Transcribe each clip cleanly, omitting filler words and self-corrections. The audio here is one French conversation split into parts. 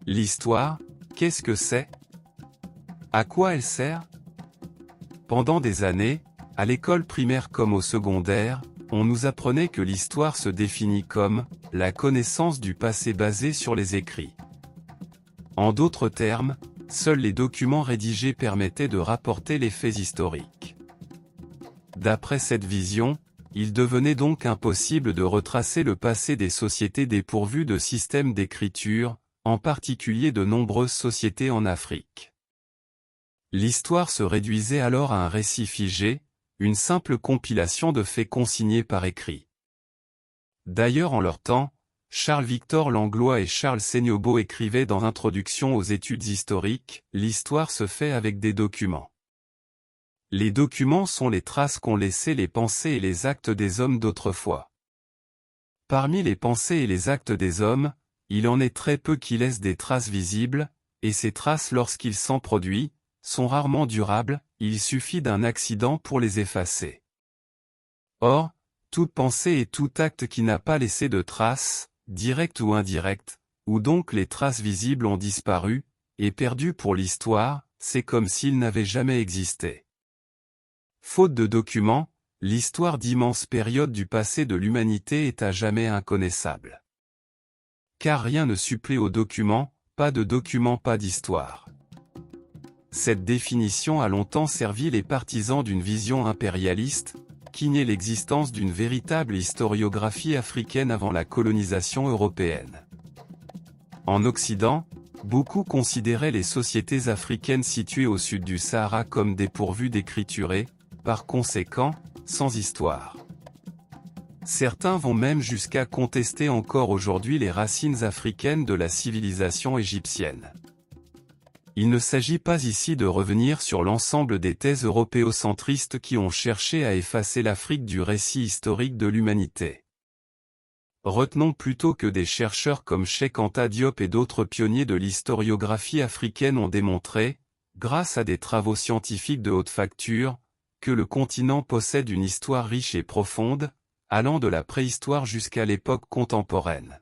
L'histoire, qu'est-ce que c'est? À quoi elle sert? Pendant des années, à l'école primaire comme au secondaire, on nous apprenait que l'histoire se définit comme « la connaissance du passé basée sur les écrits ». En d'autres termes, seuls les documents rédigés permettaient de rapporter les faits historiques. D'après cette vision, il devenait donc impossible de retracer le passé des sociétés dépourvues de systèmes d'écriture, en particulier de nombreuses sociétés en Afrique. L'histoire se réduisait alors à un récit figé, une simple compilation de faits consignés par écrit. D'ailleurs en leur temps, Charles-Victor Langlois et Charles Seigneaubeau écrivaient dans Introduction aux études historiques, « L'histoire se fait avec des documents ». Les documents sont les traces qu'ont laissées les pensées et les actes des hommes d'autrefois. Parmi les pensées et les actes des hommes, il en est très peu qui laissent des traces visibles, et ces traces lorsqu'il s'en produit, sont rarement durables, il suffit d'un accident pour les effacer. Or, toute pensée et tout acte qui n'a pas laissé de traces, directes ou indirectes, où donc les traces visibles ont disparu, et perdu pour l'histoire, c'est comme s'il n'avait jamais existé. Faute de documents, l'histoire d'immenses périodes du passé de l'humanité est à jamais inconnaissable. Car rien ne supplée aux documents, pas de documents, pas d'histoire. Cette définition a longtemps servi les partisans d'une vision impérialiste, qui niait l'existence d'une véritable historiographie africaine avant la colonisation européenne. En Occident, beaucoup considéraient les sociétés africaines situées au sud du Sahara comme dépourvues d'écriture et, par conséquent, sans histoire. Certains vont même jusqu'à contester encore aujourd'hui les racines africaines de la civilisation égyptienne. Il ne s'agit pas ici de revenir sur l'ensemble des thèses européocentristes qui ont cherché à effacer l'Afrique du récit historique de l'humanité. Retenons plutôt que des chercheurs comme Cheikh Anta Diop et d'autres pionniers de l'historiographie africaine ont démontré, grâce à des travaux scientifiques de haute facture, que le continent possède une histoire riche et profonde, allant de la préhistoire jusqu'à l'époque contemporaine.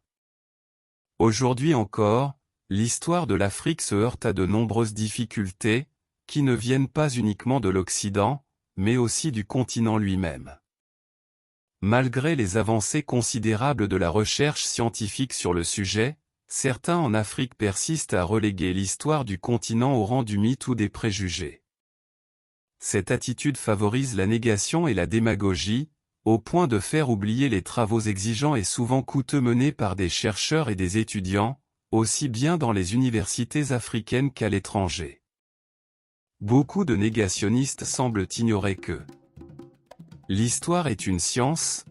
Aujourd'hui encore, l'histoire de l'Afrique se heurte à de nombreuses difficultés, qui ne viennent pas uniquement de l'Occident, mais aussi du continent lui-même. Malgré les avancées considérables de la recherche scientifique sur le sujet, certains en Afrique persistent à reléguer l'histoire du continent au rang du mythe ou des préjugés. Cette attitude favorise la négation et la démagogie, au point de faire oublier les travaux exigeants et souvent coûteux menés par des chercheurs et des étudiants, aussi bien dans les universités africaines qu'à l'étranger. Beaucoup de négationnistes semblent ignorer que l'histoire est une science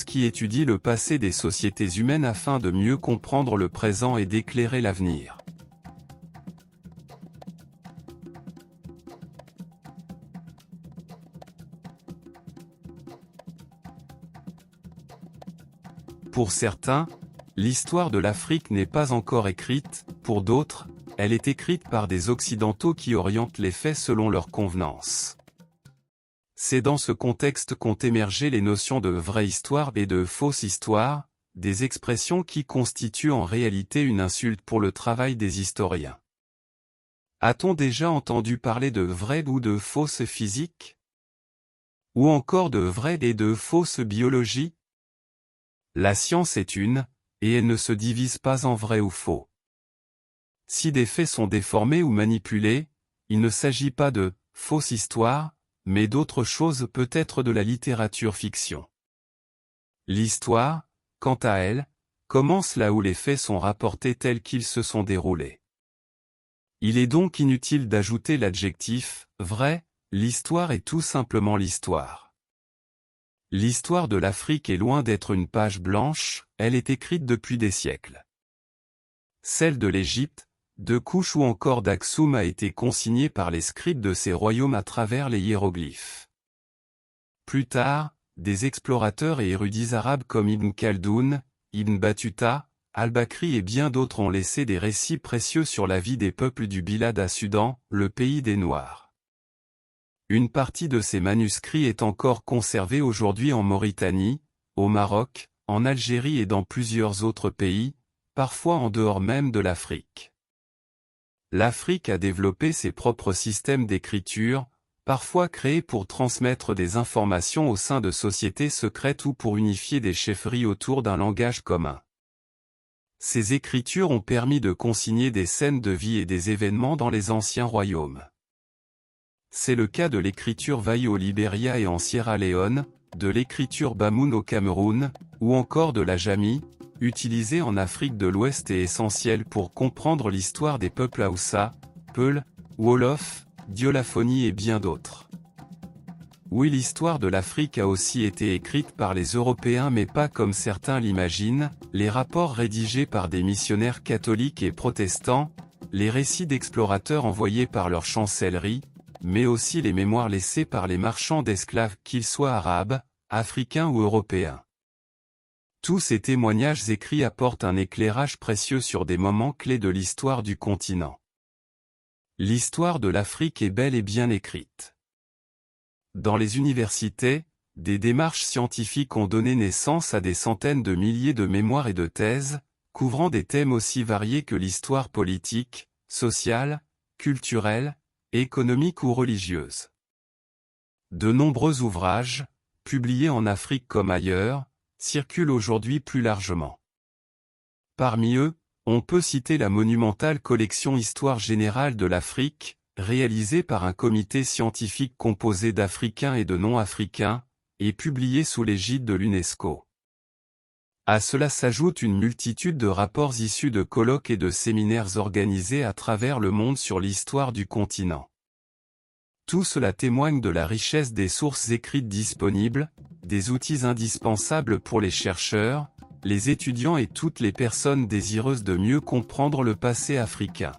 qui étudie le passé des sociétés humaines afin de mieux comprendre le présent et d'éclairer l'avenir. Pour certains, l'histoire de l'Afrique n'est pas encore écrite, pour d'autres, elle est écrite par des Occidentaux qui orientent les faits selon leur convenance. C'est dans ce contexte qu'ont émergé les notions de vraie histoire et de fausse histoire, des expressions qui constituent en réalité une insulte pour le travail des historiens. A-t-on déjà entendu parler de vraie ou de fausse physique? Ou encore de vraie et de fausse biologie? La science est une, et elle ne se divise pas en vrai ou faux. Si des faits sont déformés ou manipulés, il ne s'agit pas de fausse histoire, mais d'autre chose, peut-être de la littérature fiction. L'histoire, quant à elle, commence là où les faits sont rapportés tels qu'ils se sont déroulés. Il est donc inutile d'ajouter l'adjectif « vrai », l'histoire est tout simplement l'histoire. L'histoire de l'Afrique est loin d'être une page blanche, elle est écrite depuis des siècles. Celle de l'Égypte, de Kouch ou encore d'Aksum a été consignée par les scribes de ces royaumes à travers les hiéroglyphes. Plus tard, des explorateurs et érudits arabes comme Ibn Khaldoun, Ibn Battuta, Al-Bakri et bien d'autres ont laissé des récits précieux sur la vie des peuples du Bilad à Soudan, le pays des Noirs. Une partie de ces manuscrits est encore conservée aujourd'hui en Mauritanie, au Maroc, en Algérie et dans plusieurs autres pays, parfois en dehors même de l'Afrique. l'Afrique a développé ses propres systèmes d'écriture, parfois créés pour transmettre des informations au sein de sociétés secrètes ou pour unifier des chefferies autour d'un langage commun. Ces écritures ont permis de consigner des scènes de vie et des événements dans les anciens royaumes. C'est le cas de l'écriture Vaï au Libéria et en Sierra Leone, de l'écriture Bamoun au Cameroun, ou encore de la Jami, utilisée en Afrique de l'Ouest et essentielle pour comprendre l'histoire des peuples Haoussa, Peul, Wolof, Diolaphonie et bien d'autres. Oui, l'histoire de l'Afrique a aussi été écrite par les Européens mais pas comme certains l'imaginent, les rapports rédigés par des missionnaires catholiques et protestants, les récits d'explorateurs envoyés par leur chancellerie, mais aussi les mémoires laissées par les marchands d'esclaves qu'ils soient arabes, africains ou européens. Tous ces témoignages écrits apportent un éclairage précieux sur des moments clés de l'histoire du continent. L'histoire de l'Afrique est bel et bien écrite. Dans les universités, des démarches scientifiques ont donné naissance à des centaines de milliers de mémoires et de thèses, couvrant des thèmes aussi variés que l'histoire politique, sociale, culturelle, économique ou religieuse. De nombreux ouvrages, publiés en Afrique comme ailleurs, circulent aujourd'hui plus largement. Parmi eux, on peut citer la monumentale collection Histoire générale de l'Afrique, réalisée par un comité scientifique composé d'Africains et de non-Africains, et publiée sous l'égide de l'UNESCO. À cela s'ajoute une multitude de rapports issus de colloques et de séminaires organisés à travers le monde sur l'histoire du continent. Tout cela témoigne de la richesse des sources écrites disponibles, des outils indispensables pour les chercheurs, les étudiants et toutes les personnes désireuses de mieux comprendre le passé africain.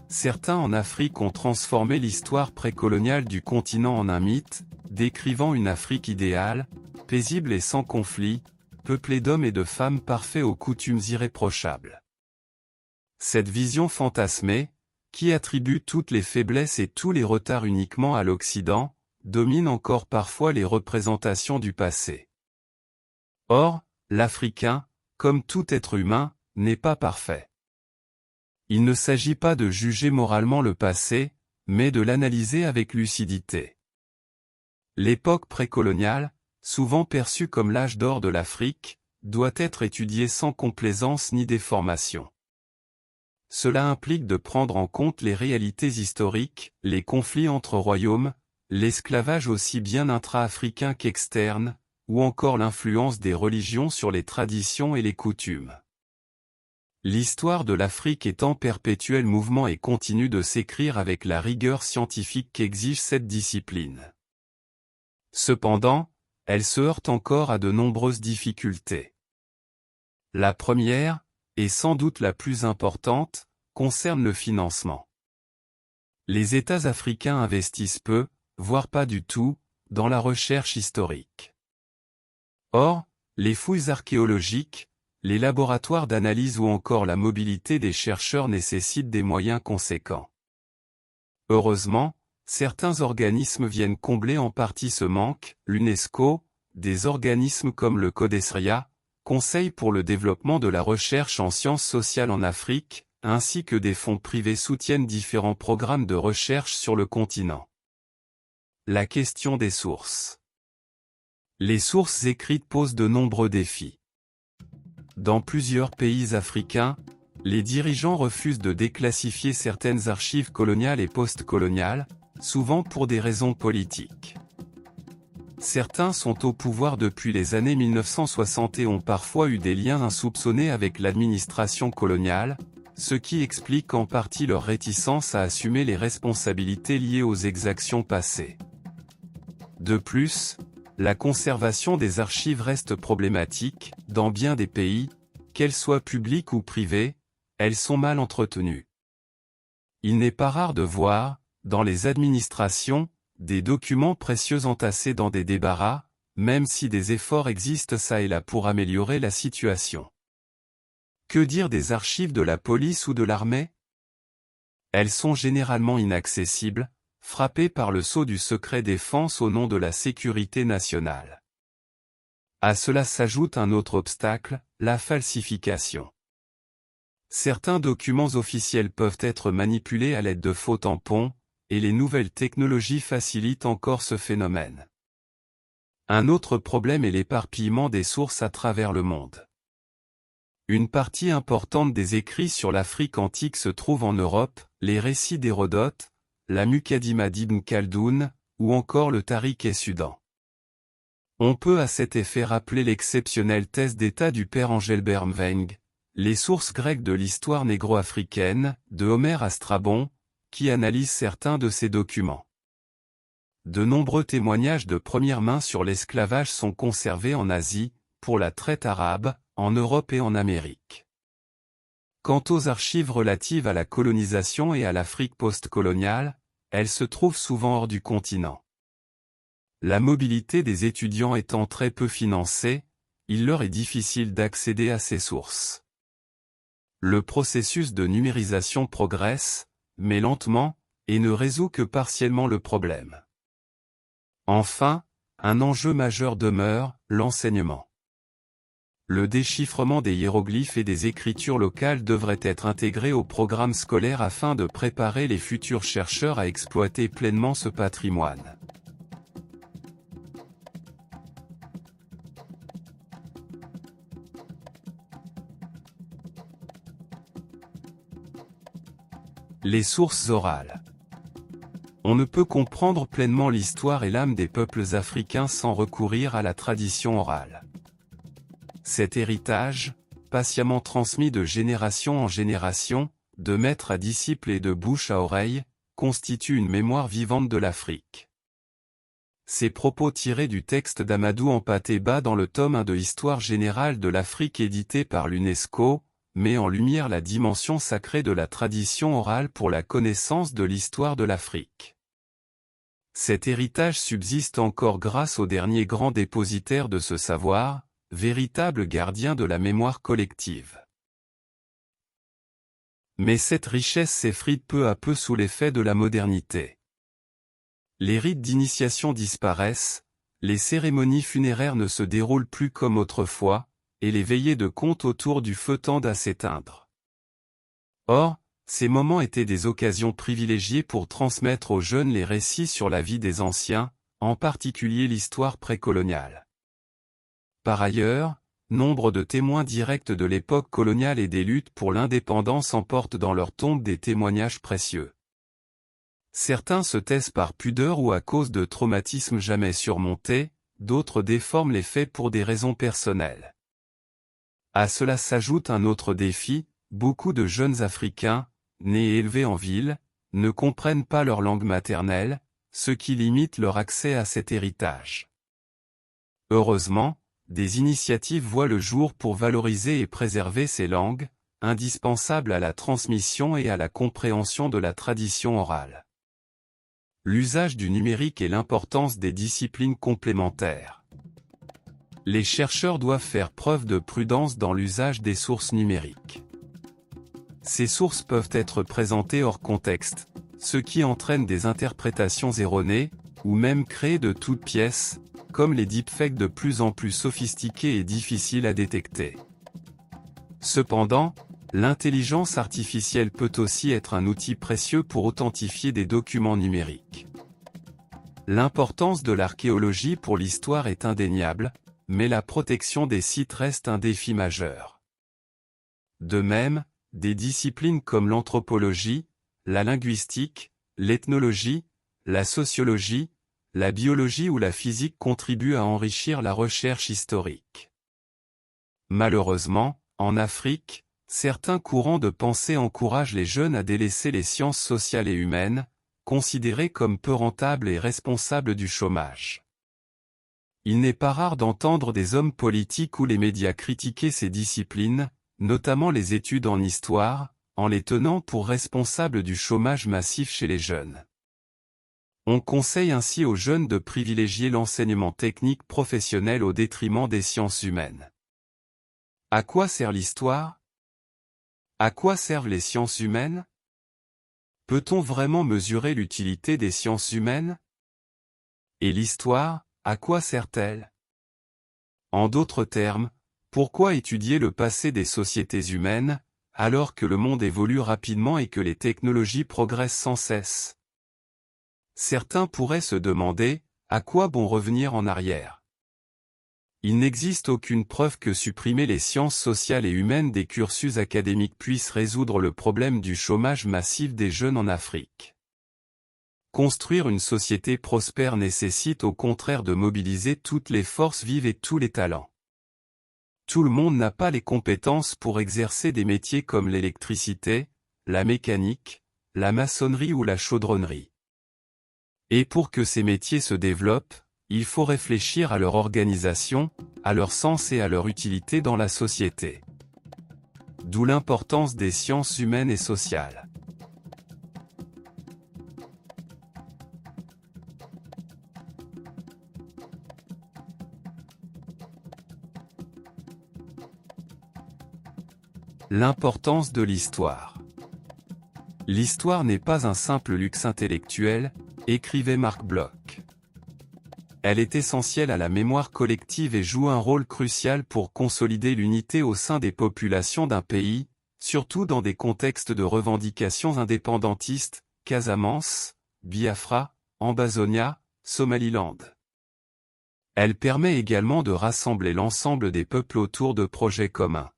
Certains en Afrique ont transformé l'histoire précoloniale du continent en un mythe, décrivant une Afrique idéale, paisible et sans conflit, peuplée d'hommes et de femmes parfaits aux coutumes irréprochables. Cette vision fantasmée, qui attribue toutes les faiblesses et tous les retards uniquement à l'Occident, domine encore parfois les représentations du passé. Or, l'Africain, comme tout être humain, n'est pas parfait. Il ne s'agit pas de juger moralement le passé, mais de l'analyser avec lucidité. L'époque précoloniale, souvent perçue comme l'âge d'or de l'Afrique, doit être étudiée sans complaisance ni déformation. Cela implique de prendre en compte les réalités historiques, les conflits entre royaumes, l'esclavage aussi bien intra-africain qu'externe, ou encore l'influence des religions sur les traditions et les coutumes. L'histoire de l'Afrique est en perpétuel mouvement et continue de s'écrire avec la rigueur scientifique qu'exige cette discipline. Cependant, elle se heurte encore à de nombreuses difficultés. La première, et sans doute la plus importante, concerne le financement. Les États africains investissent peu, voire pas du tout, dans la recherche historique. Or, les fouilles archéologiques, les laboratoires d'analyse ou encore la mobilité des chercheurs nécessitent des moyens conséquents. Heureusement, certains organismes viennent combler en partie ce manque, l'UNESCO, des organismes comme le CODESRIA, Conseil pour le développement de la recherche en sciences sociales en Afrique, ainsi que des fonds privés soutiennent différents programmes de recherche sur le continent. La question des sources. Les sources écrites posent de nombreux défis. Dans plusieurs pays africains, les dirigeants refusent de déclassifier certaines archives coloniales et post-coloniales, souvent pour des raisons politiques. Certains sont au pouvoir depuis les années 1960 et ont parfois eu des liens insoupçonnés avec l'administration coloniale, ce qui explique en partie leur réticence à assumer les responsabilités liées aux exactions passées. De plus, la conservation des archives reste problématique, dans bien des pays, qu'elles soient publiques ou privées, elles sont mal entretenues. Il n'est pas rare de voir, dans les administrations, des documents précieux entassés dans des débarras, même si des efforts existent çà et là pour améliorer la situation. Que dire des archives de la police ou de l'armée? Elles sont généralement inaccessibles, frappés par le sceau du secret défense au nom de la sécurité nationale. À cela s'ajoute un autre obstacle, la falsification. Certains documents officiels peuvent être manipulés à l'aide de faux tampons, et les nouvelles technologies facilitent encore ce phénomène. Un autre problème est l'éparpillement des sources à travers le monde. Une partie importante des écrits sur l'Afrique antique se trouve en Europe, les récits d'Hérodote, la Muqaddimah d'Ibn Khaldoun, ou encore le Tariq-e-Sudan. On peut à cet effet rappeler l'exceptionnelle thèse d'État du père Engelbert Mveng, les sources grecques de l'histoire négro-africaine, de Homère à Strabon, qui analyse certains de ces documents. De nombreux témoignages de première main sur l'esclavage sont conservés en Asie, pour la traite arabe, en Europe et en Amérique. Quant aux archives relatives à la colonisation et à l'Afrique post-coloniale, elles se trouvent souvent hors du continent. La mobilité des étudiants étant très peu financée, il leur est difficile d'accéder à ces sources. Le processus de numérisation progresse, mais lentement, et ne résout que partiellement le problème. Enfin, un enjeu majeur demeure, l'enseignement. Le déchiffrement des hiéroglyphes et des écritures locales devrait être intégré au programme scolaire afin de préparer les futurs chercheurs à exploiter pleinement ce patrimoine. Les sources orales. On ne peut comprendre pleinement l'histoire et l'âme des peuples africains sans recourir à la tradition orale. Cet héritage, patiemment transmis de génération en génération, de maître à disciple et de bouche à oreille, constitue une mémoire vivante de l'Afrique. Ces propos tirés du texte d'Amadou Hampâté-Bâ dans le tome 1 de Histoire générale de l'Afrique édité par l'UNESCO, met en lumière la dimension sacrée de la tradition orale pour la connaissance de l'histoire de l'Afrique. Cet héritage subsiste encore grâce aux derniers grands dépositaires de ce savoir, véritables gardiens de la mémoire collective. Mais cette richesse s'effrite peu à peu sous l'effet de la modernité. Les rites d'initiation disparaissent, les cérémonies funéraires ne se déroulent plus comme autrefois, et les veillées de conte autour du feu tendent à s'éteindre. Or, ces moments étaient des occasions privilégiées pour transmettre aux jeunes les récits sur la vie des anciens, en particulier l'histoire précoloniale. Par ailleurs, nombre de témoins directs de l'époque coloniale et des luttes pour l'indépendance emportent dans leur tombe des témoignages précieux. Certains se taisent par pudeur ou à cause de traumatismes jamais surmontés, d'autres déforment les faits pour des raisons personnelles. À cela s'ajoute un autre défi, beaucoup de jeunes Africains, nés et élevés en ville, ne comprennent pas leur langue maternelle, ce qui limite leur accès à cet héritage. Heureusement, des initiatives voient le jour pour valoriser et préserver ces langues, indispensables à la transmission et à la compréhension de la tradition orale. L'usage du numérique et l'importance des disciplines complémentaires. Les chercheurs doivent faire preuve de prudence dans l'usage des sources numériques. Ces sources peuvent être présentées hors contexte, ce qui entraîne des interprétations erronées, ou même créer de toutes pièces, comme les deepfakes de plus en plus sophistiqués et difficiles à détecter. Cependant, l'intelligence artificielle peut aussi être un outil précieux pour authentifier des documents numériques. L'importance de l'archéologie pour l'histoire est indéniable, mais la protection des sites reste un défi majeur. De même, des disciplines comme l'anthropologie, la linguistique, l'ethnologie, la sociologie, la biologie ou la physique contribuent à enrichir la recherche historique. Malheureusement, en Afrique, certains courants de pensée encouragent les jeunes à délaisser les sciences sociales et humaines, considérées comme peu rentables et responsables du chômage. Il n'est pas rare d'entendre des hommes politiques ou les médias critiquer ces disciplines, notamment les études en histoire, en les tenant pour responsables du chômage massif chez les jeunes. On conseille ainsi aux jeunes de privilégier l'enseignement technique professionnel au détriment des sciences humaines. À quoi sert l'histoire ? À quoi servent les sciences humaines ? Peut-on vraiment mesurer l'utilité des sciences humaines? Et l'histoire, à quoi sert-elle? En d'autres termes, pourquoi étudier le passé des sociétés humaines, alors que le monde évolue rapidement et que les technologies progressent sans cesse? Certains pourraient se demander, à quoi bon revenir en arrière? Il n'existe aucune preuve que supprimer les sciences sociales et humaines des cursus académiques puisse résoudre le problème du chômage massif des jeunes en Afrique. Construire une société prospère nécessite au contraire de mobiliser toutes les forces vives et tous les talents. Tout le monde n'a pas les compétences pour exercer des métiers comme l'électricité, la mécanique, la maçonnerie ou la chaudronnerie. Et pour que ces métiers se développent, il faut réfléchir à leur organisation, à leur sens et à leur utilité dans la société. D'où l'importance des sciences humaines et sociales. L'importance de l'histoire. L'histoire n'est pas un simple luxe intellectuel, écrivait Marc Bloch. Elle est essentielle à la mémoire collective et joue un rôle crucial pour consolider l'unité au sein des populations d'un pays, surtout dans des contextes de revendications indépendantistes, Casamance, Biafra, Ambazonia, Somaliland. Elle permet également de rassembler l'ensemble des peuples autour de projets communs.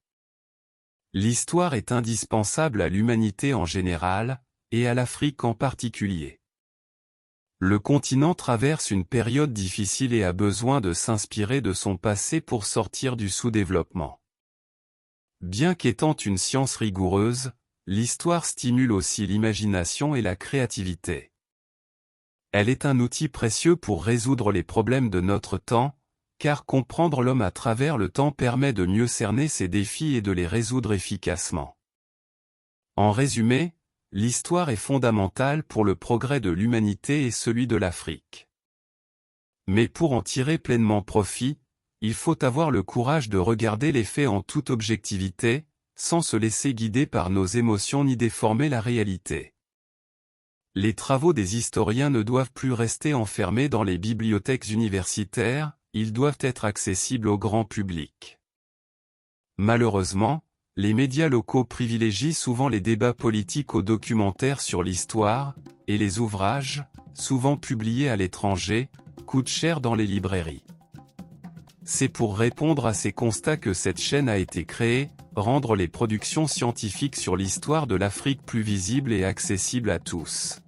L'histoire est indispensable à l'humanité en général, et à l'Afrique en particulier. Le continent traverse une période difficile et a besoin de s'inspirer de son passé pour sortir du sous-développement. Bien qu'étant une science rigoureuse, l'histoire stimule aussi l'imagination et la créativité. Elle est un outil précieux pour résoudre les problèmes de notre temps, car comprendre l'homme à travers le temps permet de mieux cerner ses défis et de les résoudre efficacement. En résumé, l'histoire est fondamentale pour le progrès de l'humanité et celui de l'Afrique. Mais pour en tirer pleinement profit, il faut avoir le courage de regarder les faits en toute objectivité, sans se laisser guider par nos émotions ni déformer la réalité. Les travaux des historiens ne doivent plus rester enfermés dans les bibliothèques universitaires, ils doivent être accessibles au grand public. Malheureusement, les médias locaux privilégient souvent les débats politiques aux documentaires sur l'histoire, et les ouvrages, souvent publiés à l'étranger, coûtent cher dans les librairies. C'est pour répondre à ces constats que cette chaîne a été créée, rendre les productions scientifiques sur l'histoire de l'Afrique plus visibles et accessibles à tous.